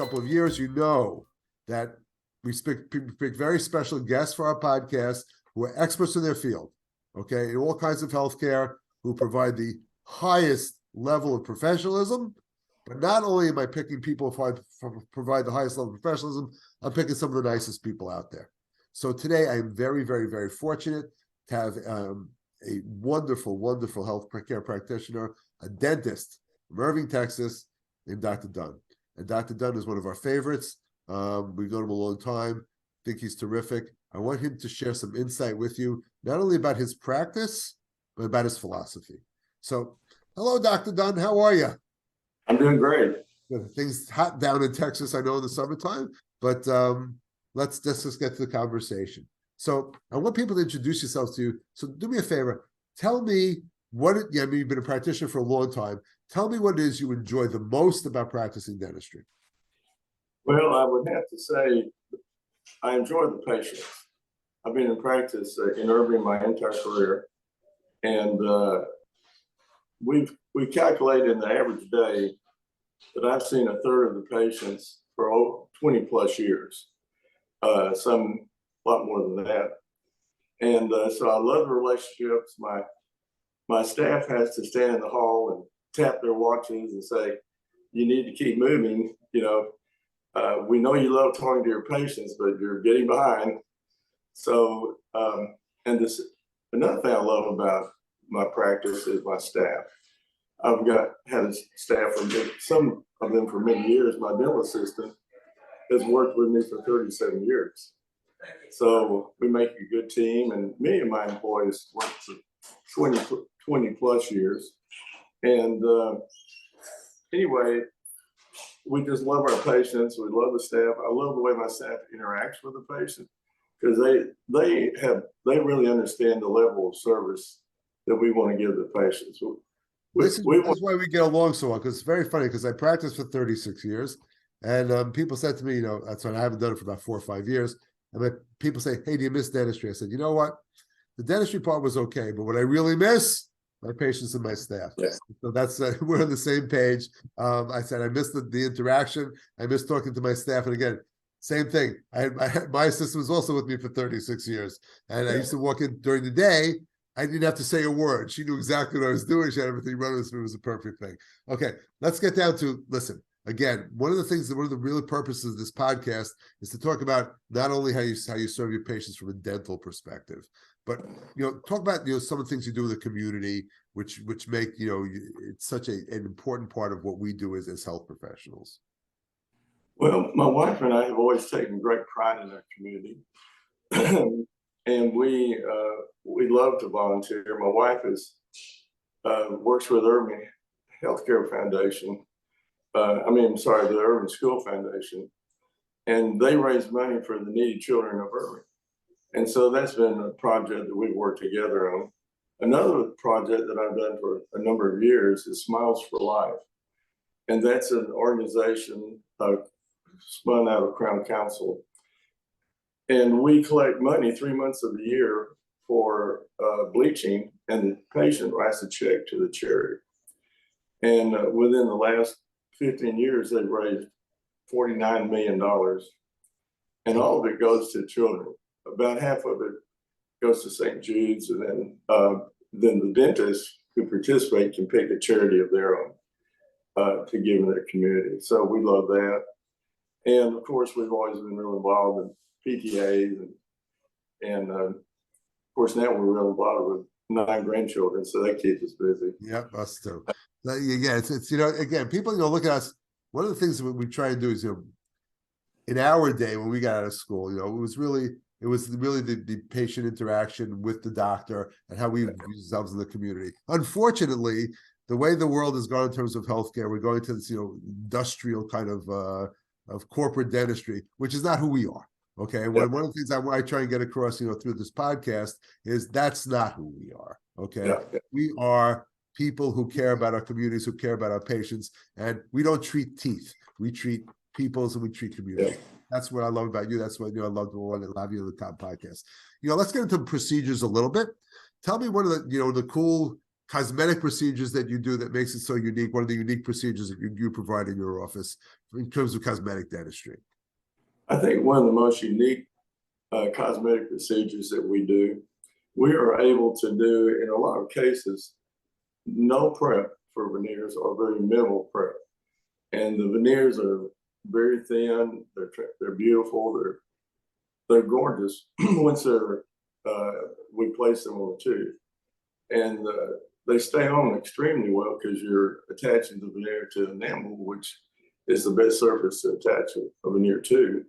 couple of years, you know that we pick very special guests for our podcast who are experts in their field, okay, in all kinds of healthcare, who provide the highest level of professionalism. But not only am I picking people who provide the highest level of professionalism, I'm picking some of the nicest people out there. So today I am very, very, very fortunate to have a wonderful, wonderful healthcare practitioner, a dentist from Irving, Texas, named Dr. Dunn. And Dr. Dunn is one of our favorites. We've known him a long time. Think he's terrific. I want him to share some insight with you, not only about his practice, but about his philosophy. So, hello, Dr. Dunn. How are you? I'm doing great. Things hot down in Texas, I know, in the summertime, but let's just get to the conversation. So I want people to introduce yourselves to you. So do me a favor. Tell me you've been a practitioner for a long time. Tell me what it is you enjoy the most about practicing dentistry. Well, I would have to say I enjoy the patients. I've been in practice in Irving my entire career, and we calculate in the average day that I've seen a third of the patients for 20 plus years, some a lot more than that. And so I love the relationships. My staff has to stand in the hall and tap their watches and say, you need to keep moving. You know, we know you love talking to your patients, but you're getting behind. So, and another thing I love about my practice is my staff. I've had a staff from some of them for many years. My dental assistant has worked with me for 37 years. So we make a good team, and many of my employees work for 20 plus years. And anyway, we just love our patients. We love the staff. I love the way my staff interacts with the patient, because they really understand the level of service that we want to give the patients. This is why we get along so well, because it's very funny, because I practiced for 36 years, and people said to me, you know, that's when I haven't done it for about 4 or 5 years, and people say, hey, do you miss dentistry? I said, you know what? The dentistry part was okay, but what I really miss, my patients and my staff. Yes. So that's we're on the same page. I said I missed the interaction. I miss talking to my staff, and again, same thing. My assistant was also with me for 36 years, and I used to walk in during the day. I didn't have to say a word. She knew exactly what I was doing. She had everything running. It was a perfect thing. Okay, let's get down to, listen, again, one of the real purposes of this podcast is to talk about not only how you serve your patients from a dental perspective, but, you know, talk about, you know, some of the things you do in the community, which make, you know, it's such an important part of what we do as health professionals. Well, my wife and I have always taken great pride in our community. And we love to volunteer. My wife works with Irving Healthcare Foundation. The Irving School Foundation, and they raise money for the needy children of Irving. And so that's been a project that we've worked together on. Another project that I've done for a number of years is Smiles for Life, and that's an organization spun out of Crown Council. And we collect money 3 months of the year for bleaching, and the patient writes a check to the charity. And within the last 15 years, they've raised $49 million. And all of it goes to children. About half of it goes to St. Jude's, and then the dentists who participate can pick a charity of their own to give in their community. So we love that. And of course, we've always been really involved in PTAs, and of course now we're really involved with 9 grandchildren, so that keeps us busy. Yep, us too. Yeah, it's you know, again, people, you know, look at us. One of the things that we try to do is, you know, in our day when we got out of school, you know, it was really the patient interaction with the doctor and how we use ourselves in the community. Unfortunately, the way the world has gone in terms of healthcare, we're going to this, you know, industrial kind of corporate dentistry, which is not who we are. Okay. One of the things I try and get across, you know, through this podcast is that's not who we are. Okay. We are people who care about our communities, who care about our patients, and we don't treat teeth. We treat peoples and we treat community. That's what I love about you. That's what, you know, I love to have you on the top podcast. You know, let's get into procedures a little bit. Tell me one of the, you know, the cool cosmetic procedures that you do that makes it so unique? What are the unique procedures that you provide in your office in terms of cosmetic dentistry? I think one of the most unique cosmetic procedures that we do, we are able to do, in a lot of cases, no prep for veneers or very minimal prep. And the veneers are very thin, they're beautiful, they're gorgeous once we place them on the tooth. And they stay on extremely well because you're attaching the veneer to enamel, which is the best surface to attach a veneer to.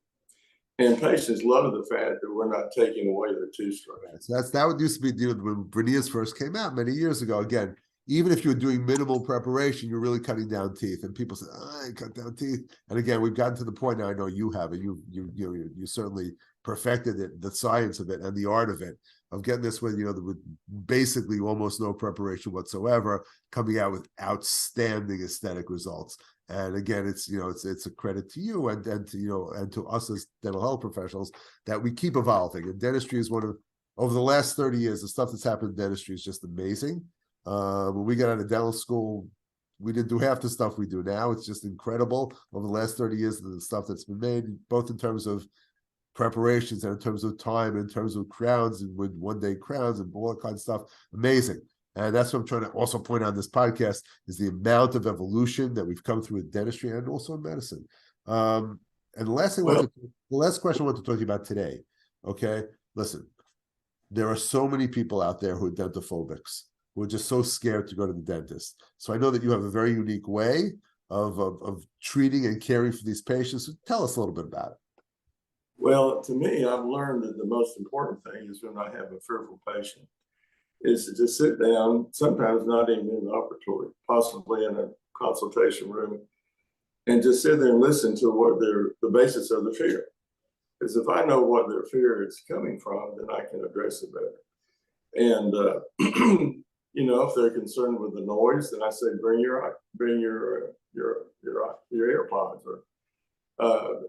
And patients love the fact that we're not taking away their tooth structure. So that would used to be the deal when veneers first came out many years ago. Again, even if you're doing minimal preparation, you're really cutting down teeth. And people say, "Oh, I cut down teeth." And again, we've gotten to the point now. I know you have it. You certainly perfected it, the science of it and the art of it, of getting this with with basically almost no preparation whatsoever, coming out with outstanding aesthetic results. And again, it's it's a credit to you and to and to us as dental health professionals that we keep evolving. And dentistry is over the last 30 years, the stuff that's happened in dentistry is just amazing. When we got out of dental school, we didn't do half the stuff we do now. It's just incredible over the last 30 years, the stuff that's been made, both in terms of preparations and in terms of time, in terms of crowns and with one-day crowns and all that kind of stuff. Amazing. And that's what I'm trying to also point out in this podcast is the amount of evolution that we've come through in dentistry and also in medicine. And the last thing, the last question I want to talk to you about today. Okay, listen, there are so many people out there who are dentophobics, who are just so scared to go to the dentist. So I know that you have a very unique way of treating and caring for these patients. So tell us a little bit about it. Well, to me, I've learned that the most important thing is when I have a fearful patient is to just sit down, sometimes not even in the operatory, possibly in a consultation room, and just sit there and listen to what the basis of the fear. Because if I know what their fear is coming from, then I can address it better. And if they're concerned with the noise, then I say bring your AirPods. Or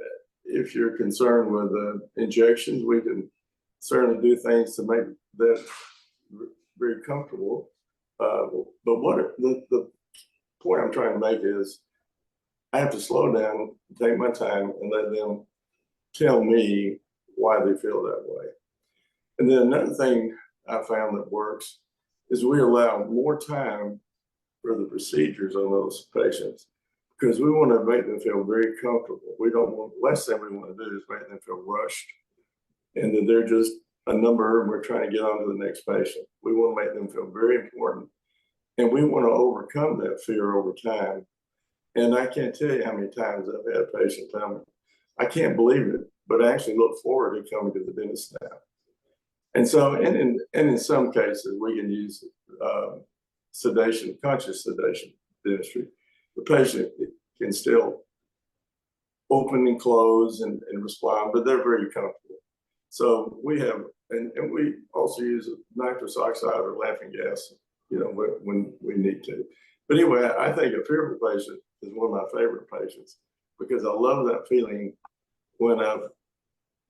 if you're concerned with injections, we can certainly do things to make that very comfortable. But what the point I'm trying to make is I have to slow down, take my time, and let them tell me why they feel that way. And then another thing I found that works is we allow more time for the procedures on those patients because we want to make them feel very comfortable. We don't want, last thing we want to do is make them feel rushed and that they're just a number and we're trying to get on to the next patient. We want to make them feel very important. And we want to overcome that fear over time. And I can't tell you how many times I've had a patient tell me, I can't believe it, but I actually look forward to coming to the dentist now. And so, and in some cases, we can use sedation, conscious sedation dentistry. The patient can still open and close and respond, but they're very comfortable. So we have, and we also use nitrous oxide or laughing gas, when we need to. But anyway, I think a fearful patient is one of my favorite patients because I love that feeling when I've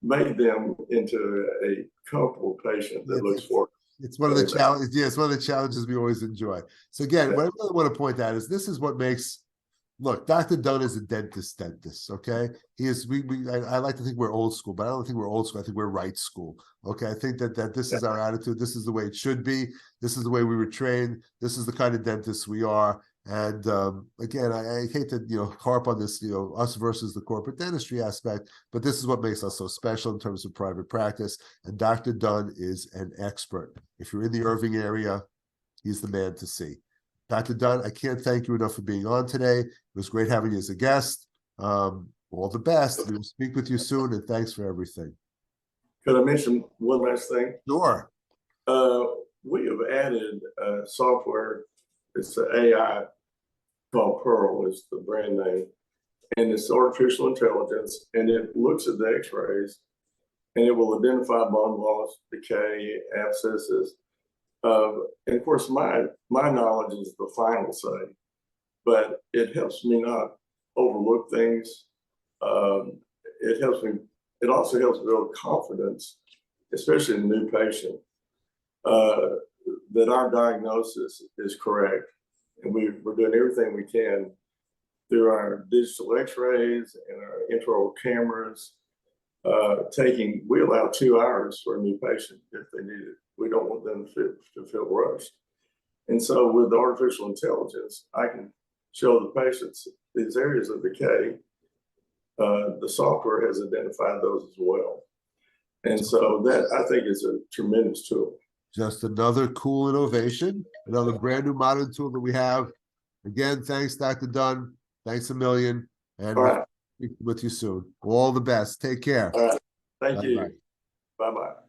made them into a comfortable patient that looks forward. It's one of the challenges. Yeah, it's one of the challenges we always enjoy. So again, what I really want to point out is this is what makes. Look, Dr. Dunn is a dentist. Okay, he is. I like to think we're old school, but I don't think we're old school. I think we're right school. Okay, I think that this is our attitude. This is the way it should be. This is the way we were trained. This is the kind of dentists we are. And again, I hate to harp on this us versus the corporate dentistry aspect, but this is what makes us so special in terms of private practice. And Dr. Dunn is an expert. If you're in the Irving area, he's the man to see. Dr. Dunn, I can't thank you enough for being on today. It was great having you as a guest. All the best. We will speak with you soon, and thanks for everything. Could I mention one last thing? Sure. We have added software. It's an AI called Pearl is the brand name. And it's artificial intelligence, and it looks at the x-rays, and it will identify bone loss, decay, abscesses. And of course, my knowledge is the final say, but it helps me not overlook things. It also helps build confidence, especially in a new patient. that our diagnosis is correct. And we're doing everything we can through our digital x-rays and our intraoral cameras. We allow 2 hours for a new patient if they need it. We don't want them to feel rushed. And so with artificial intelligence, I can show the patients these areas of decay. The software has identified those as well. And so that, I think, is a tremendous tool. Just another cool innovation, another brand new modern tool that we have. Again, thanks, Dr. Dunn. Thanks a million. And All right. we'll speak with you soon. All the best. Take care. All right. Thank Bye-bye. you. Bye-bye.